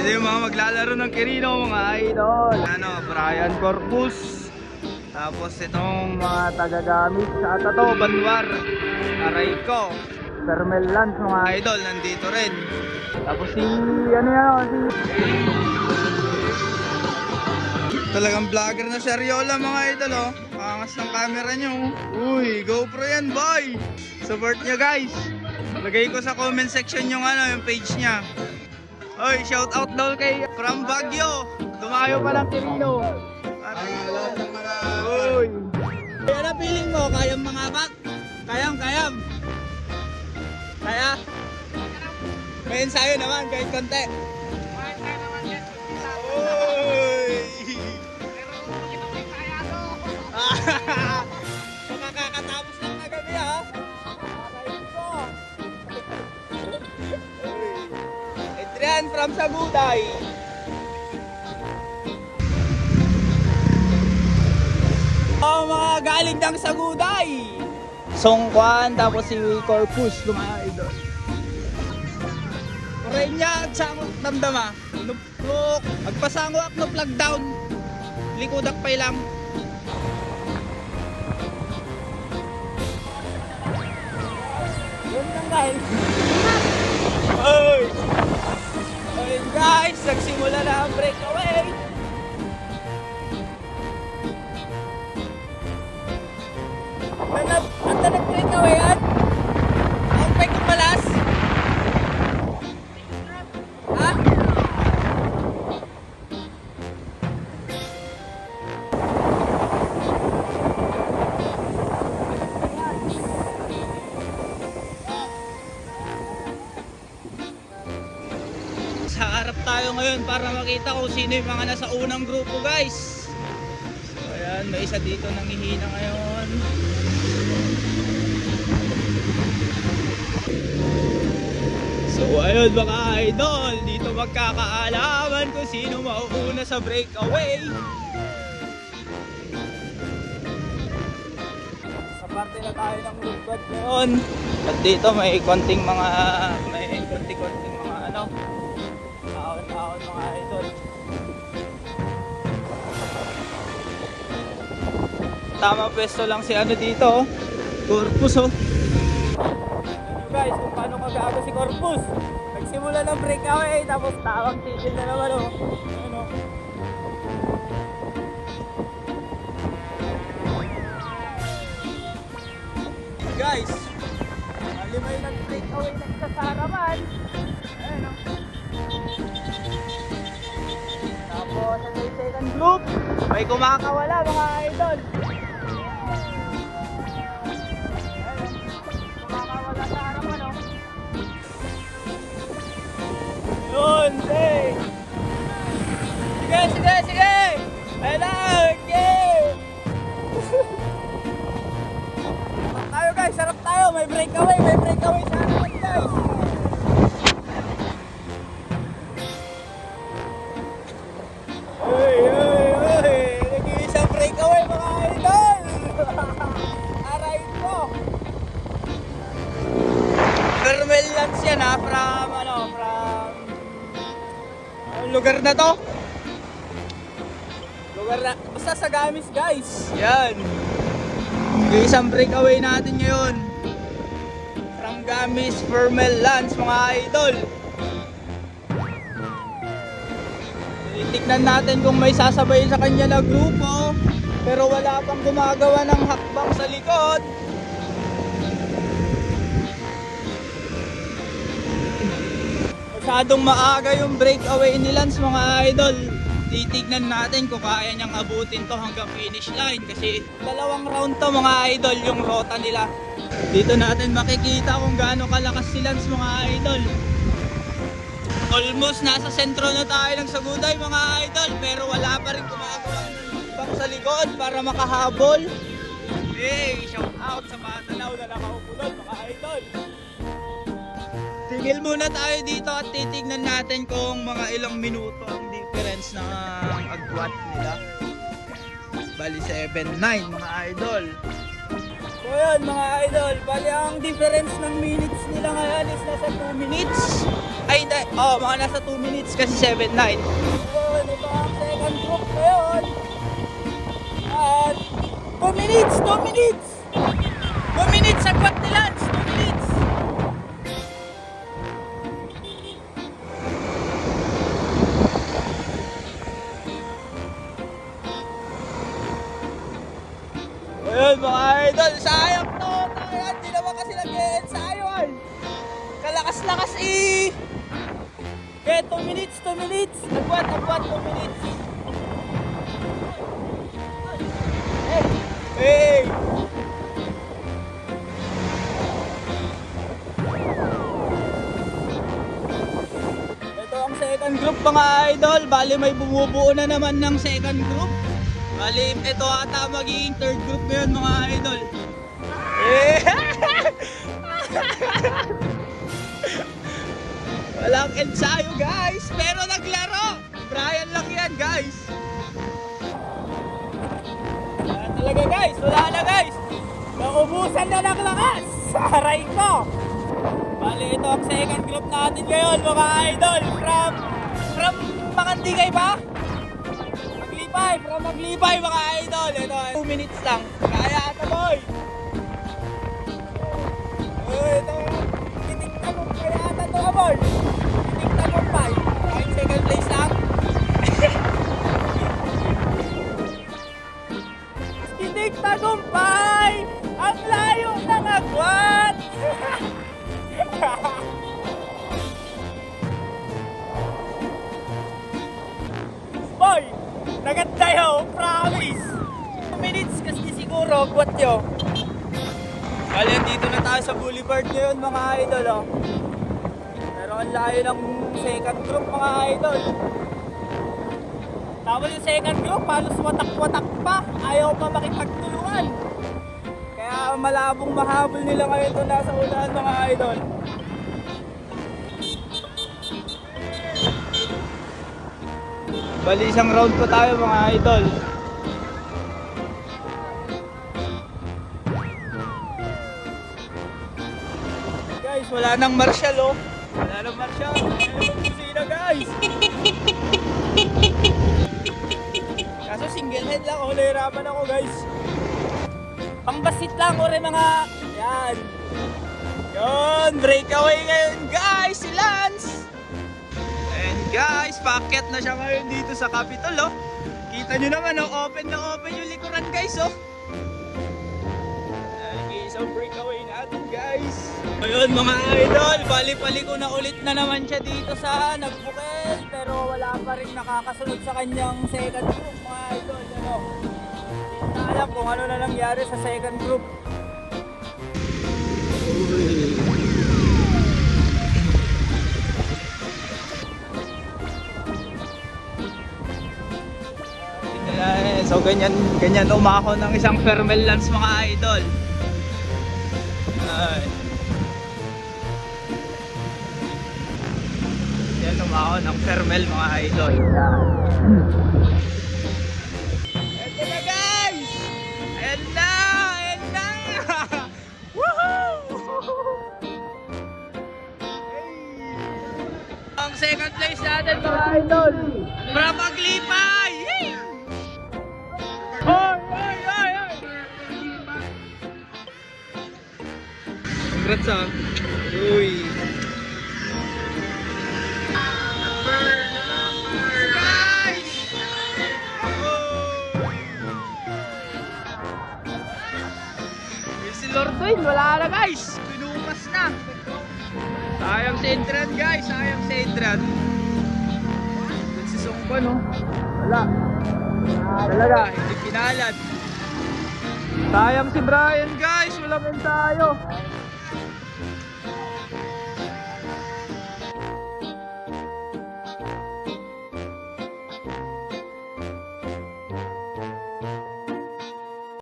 Ito yung mga maglalaro ng Quirino, mga idol. Ano, Brian Corpus. Tapos itong mga tagagamit sa Atato, Banwar, Arayco, Fermel Lance, mga idol, nandito rin. Tapos si, ano yan, talagang vlogger na si Ariola, mga idol, oh. Pangas ng camera nyo. Uy, GoPro yan, boy. Support nyo, guys. Lagay ko sa comment section yung ano, yung page niya. Oy, shout out daw kay from Baguio. Dumayo pa ng Quirino. Uy. Ano feeling mo? Kayang mga bak? Kayam. Kaya? May ensayo naman kahit konti. Uy. Makakatapos lang na gabi, ha? Adrian from Saguday. Oh, mga galing ng Saguday. Songkwan, tapos si Corpus, lumayo doon. Kuray niya at sangot damdama. Nuplok, magpasango ak no plug down. Likodak pa lang. Yun lang guys. Oy! Ayun guys, nagsimula na ang breakaway. Anda nag-breakaway yan? Ang pay kumalas? Ha? Sa harap tayo ngayon para makita kung sino yung mga nasa unang grupo, guys. So ayan, may isa dito nangihina ngayon. So ayun mga idol, dito magkakaalaman kung sino mauuna sa breakaway. Sa parte na tayo ng lugod ngayon. At dito may konting mga ano, taon mga idol. Tama pwesto lang si ano dito, Corpus, oh. Guys, kung paano kagago si Corpus. Nagsimula ng breakaway, tapos tawang tigil na naman, oh. Ano? Guys, lima yung nag-breakaway nagsasaraman. Ayan, oh. Tapos, sa second group, may kumakawala mga idol. Yun, sige! Sige! Ayun na, okay! Sarap tayo guys, sarap tayo! May breakaway sa harapan guys! Uy! Nag-iisang breakaway mga idol! Aray ko! Fermel Lance yan ha, from lugar na to. Basta sa Gamis guys. Yan. Yung isang breakaway natin ngayon. From Gamis, Fermel Lance mga idol. Titignan natin kung may sasabay sa kanya na grupo. Pero wala pang gumagawa ng hakbang sa likod. Masyadong maaga yung breakaway ni Lance mga idol. Titignan natin kung kaya niyang abutin to hanggang finish line. Kasi dalawang round to mga idol yung rota nila. Dito natin makikita kung gaano kalakas si Lance mga idol. Almost nasa sentro na tayo ng Saguday mga idol. Pero wala pa rin gumagawa ng hakbang sa likod para makahabol. Hey, shout out sa mga tanaw na nakaupunod mga idol. Tigil muna tayo dito at titignan natin kung mga ilang minuto ang difference ng agwat nila. Bali 7-9 mga idol. So yun mga idol, bali ang difference ng minutes nila ngayon is nasa 2 minutes. Ay, hindi. Oh, mga nasa 2 minutes kasi 7-9. Yun, ito ang second group ngayon. At 2 minutes, 2 minutes. 2 minutes, agwat nila. 2 minutes. Ayun mga idol, sayang to. Ayan, di naman kasi nag-e-ensayo ay. Kalakas-lakas eh. Okay, 2 minutes, 2 minutes. Agwat, 2 minutes. Hey! Hey! Ito ang second group mga idol. Bali may bumubuo na naman ng second group. Bali ito ata magiging third group ngayon mga idol. Eh! Walang ensayo guys, pero naglaro. Brian lang yan guys. Wala talaga guys, wala na guys. Naubusan na ng lakas. Saray ko. Bali ito ang second group natin ngayon mga idol. From Makandigay ba? Maglipay, from Maglipay mga idol. Ito 2 minutes lang. Kaya ata boy. Ito. Titik-takong kaya ata to boy. Titik-takong pa. Kahit second place lang. Tagumpay! Ang layo ng agwat! Boy! Naganda yun! Promise! 2 minutes kasi siguro agwat yun. Kali, dito na tayo sa boulevard ngayon mga idol oh. Pero ang layo ng second group mga idol. Tapos yung second group, halos watak-watak pa. Ayaw pa makipagtulungan. Kaya malabong mahabol nila ngayon ito nasa unahan mga idol. Bali isang round pa tayo mga idol. Guys, wala nang marshal oh. Wala nang marshal. Sino guys? Kaso single head lang ako, nahirapan ako guys. Pangbasit lang o rin mga... Yan. Yun, breakaway ngayon guys, si Lance. And guys, paakyat na siya ngayon dito sa Capitol oh. Kita nyo naman oh, open na open yung likuran guys oh. Okay, so breakaway natin guys. Ayun mga idol, bali-paliko na ulit na naman siya dito sa Nagbukel. Pero wala pa rin nakakasunod sa kanyang second group mga idol. Ano? Hindi na alam kung ano na nangyari sa second group. So ganyan umako ng isang Fermel Lance mga idol. Yan umako ng Fermel mga idol. Ito na guys! Ayan na! Ayan na! Woohoo! Hey! Ang second place natin mga idol from Maglipay! Hey! Hoy! Hoy! Hoy! Hoy! Congrats ah! Uy! Guys! Si Lordoin, wala na guys! Pinumas na! Sayang si Adrian guys! Sayang si Adrian! Doon si Songpa no? Wala! Talaga, hindi pinalad! Sayang si Brian guys! Wala man tayo!